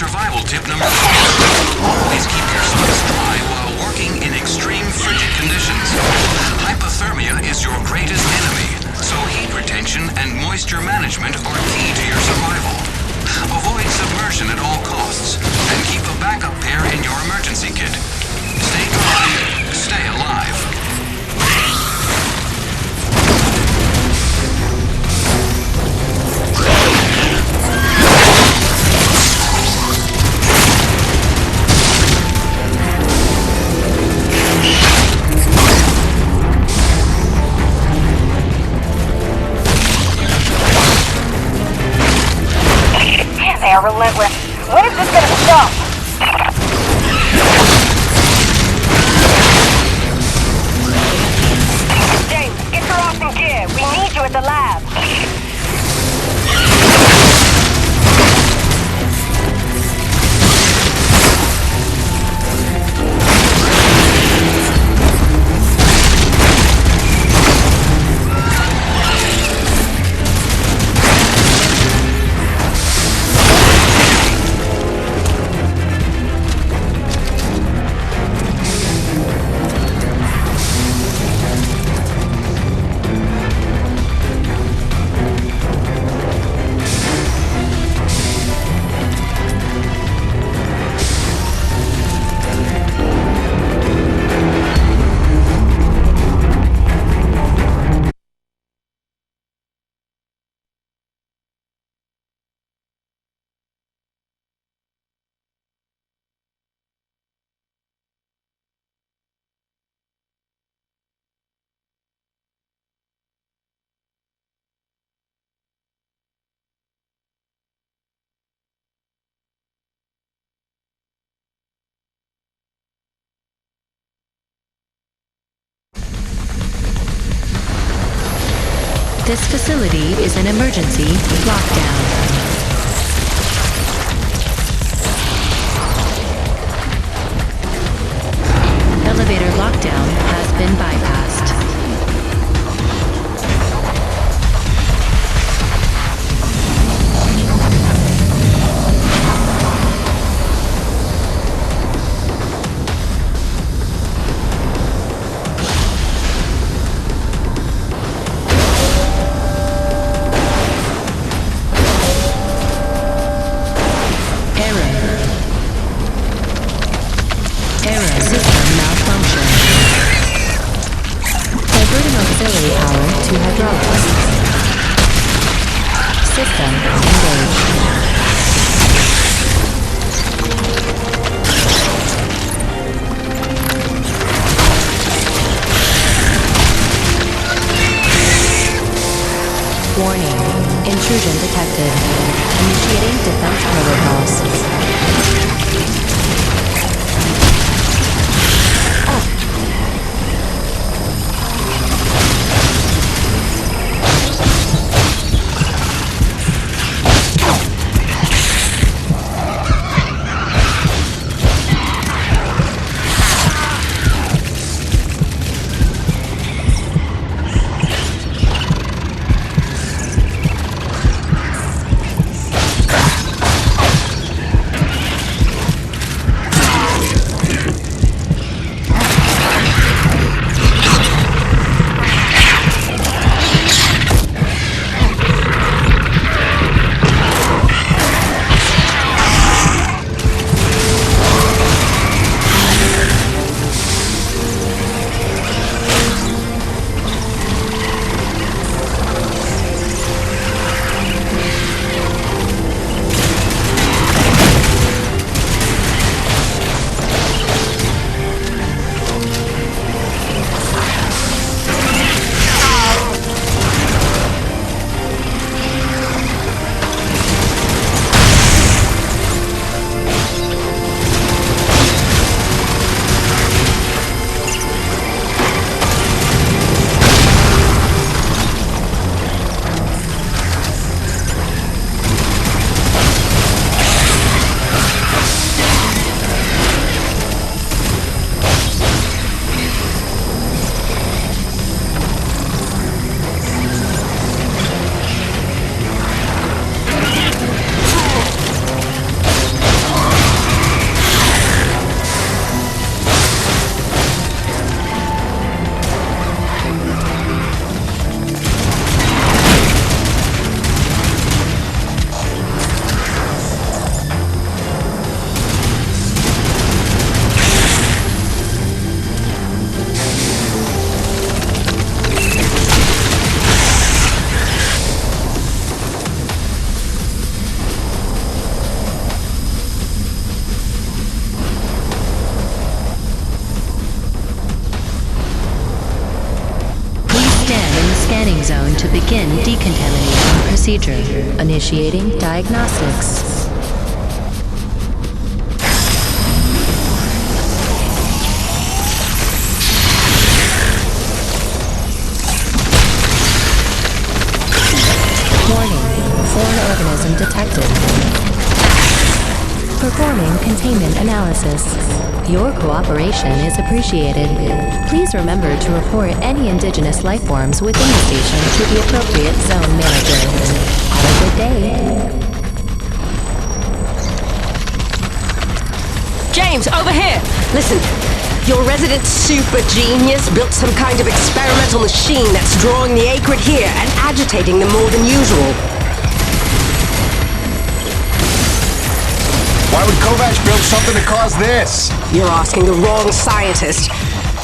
Survival tip number 4. Always keep your socks dry while working in extreme frigid conditions. Hypothermia is your greatest enemy, so heat retention and moisture management are key to your survival. Avoid submersion at all costs, and keep a backup pair in your emergency kit. Stay dry, stay alive. They are relentless. When is this gonna stop? James, get your awesome gear. We need you at the lab. This facility is an emergency lockdown. Elevator lockdown has been bypassed. Auxiliary power to hydraulics. System engaged. Warning. Intrusion detected. Initiating defense protocols. Begin decontamination procedure. Initiating diagnostics. Warning. Foreign organism detected. Performing containment analysis. Your cooperation is appreciated. Please remember to report any indigenous life forms within the station to the appropriate zone manager. Have a good day. James, over here! Listen, your resident super genius built some kind of experimental machine that's drawing the acrid here and agitating them more than usual. Why would Kovac build something to cause this? You're asking the wrong scientist.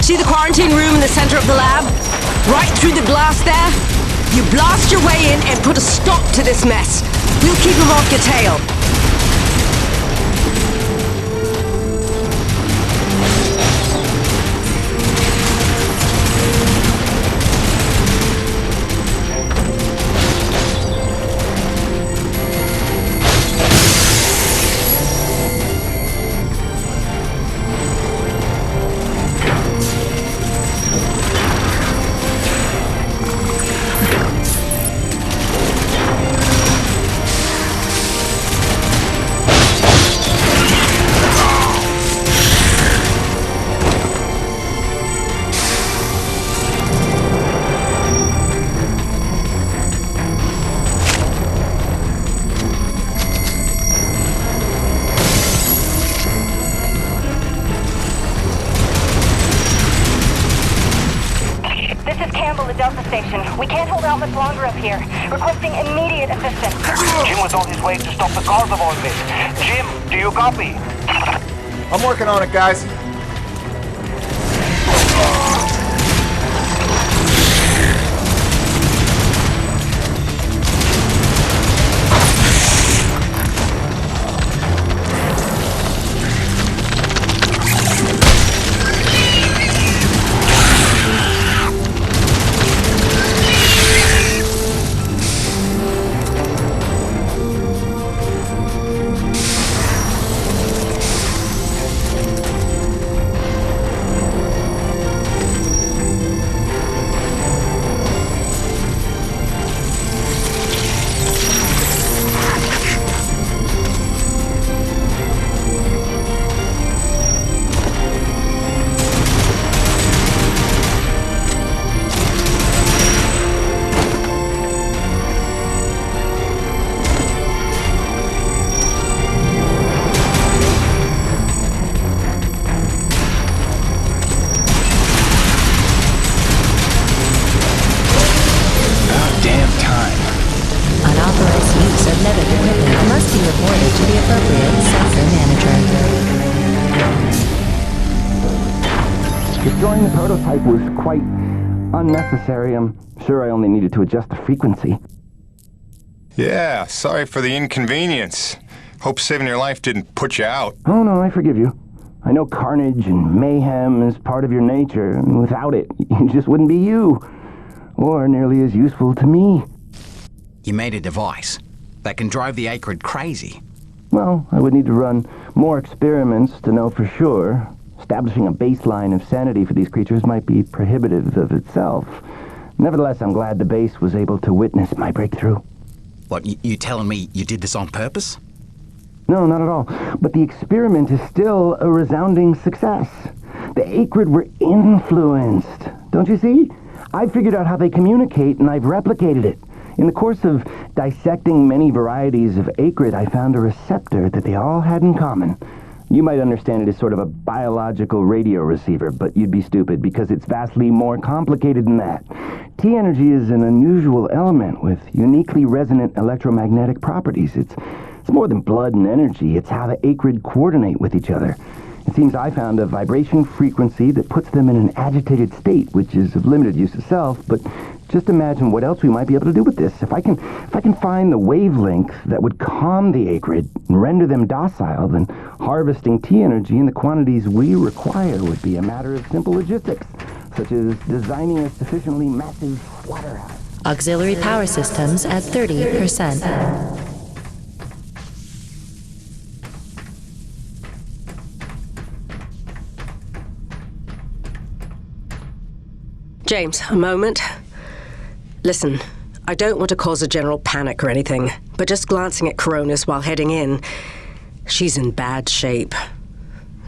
See the quarantine room in the center of the lab? Right through the glass there? You blast your way in and put a stop to this mess. We'll keep him off your tail. We can't hold out much longer up here. Requesting immediate assistance. Jim was on his way to stop the cause of all this. Jim, do you copy? I'm working on it, guys. Destroying the prototype was quite unnecessary. I'm sure I only needed to adjust the frequency. Yeah, sorry for the inconvenience. Hope saving your life didn't put you out. Oh no, I forgive you. I know carnage and mayhem is part of your nature, and without it, you just wouldn't be you. Or nearly as useful to me. You made a device that can drive the acrid crazy. Well, I would need to run more experiments to know for sure. Establishing a baseline of sanity for these creatures might be prohibitive of itself. Nevertheless, I'm glad the base was able to witness my breakthrough. What, you telling me you did this on purpose? No, not at all. But the experiment is still a resounding success. The acrid were influenced. Don't you see? I figured out how they communicate, and I've replicated it. In the course of dissecting many varieties of acrid, I found a receptor that they all had in common. You might understand it as sort of a biological radio receiver, but you'd be stupid because it's vastly more complicated than that. T-energy is an unusual element with uniquely resonant electromagnetic properties. It's more than blood and energy. It's how the acrid coordinate with each other. It seems I found a vibration frequency that puts them in an agitated state, which is of limited use itself, but just imagine what else we might be able to do with this. If I can find the wavelength that would calm the acrid and render them docile, then harvesting T-energy in the quantities we require would be a matter of simple logistics, such as designing a sufficiently massive slaughterhouse. Auxiliary power systems at 30%. James, a moment. Listen, I don't want to cause a general panic or anything, but just glancing at Coronis while heading in, she's in bad shape.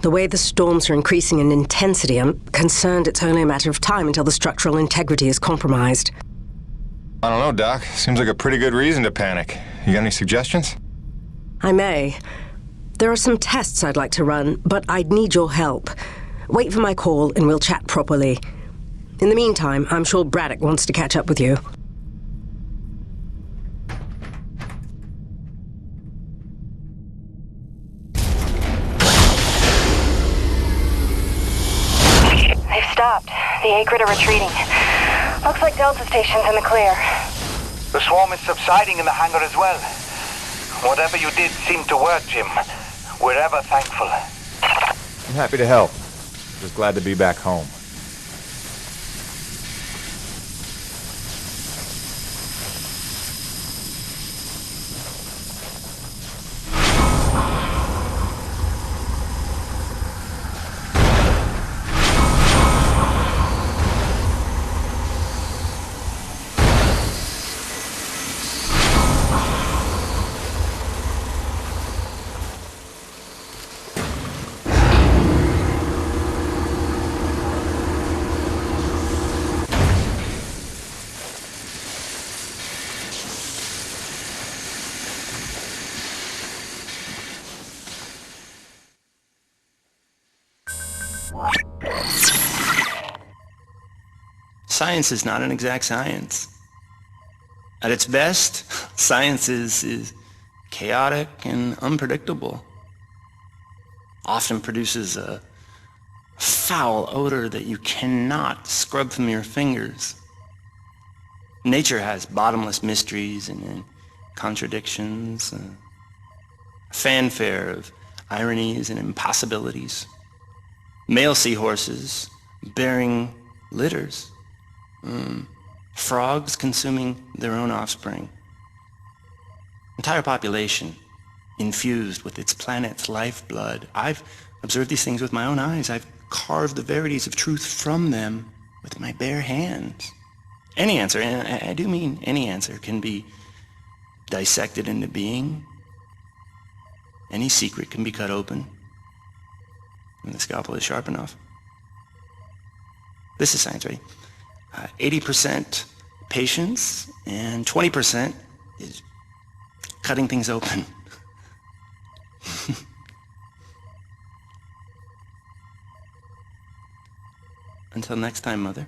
The way the storms are increasing in intensity, I'm concerned it's only a matter of time until the structural integrity is compromised. I don't know, Doc. Seems like a pretty good reason to panic. You got any suggestions? I may. There are some tests I'd like to run, but I'd need your help. Wait for my call and we'll chat properly. In the meantime, I'm sure Braddock wants to catch up with you. They've stopped. The A-Grid are retreating. Looks like Delta Station's in the clear. The swarm is subsiding in the hangar as well. Whatever you did seemed to work, Jim. We're ever thankful. I'm happy to help. Just glad to be back home. Science is not an exact science. At its best, science is chaotic and unpredictable. Often produces a foul odor that you cannot scrub from your fingers. Nature has bottomless mysteries and contradictions, a fanfare of ironies and impossibilities. Male seahorses bearing litters. Frogs consuming their own offspring. Entire population infused with its planet's lifeblood. I've observed these things with my own eyes. I've carved the verities of truth from them with my bare hands. Any answer, and I do mean any answer, can be dissected into being. Any secret can be cut open when the scalpel is sharp enough. This is science, right? 80% patience and 20% is cutting things open. Until next time, Mother.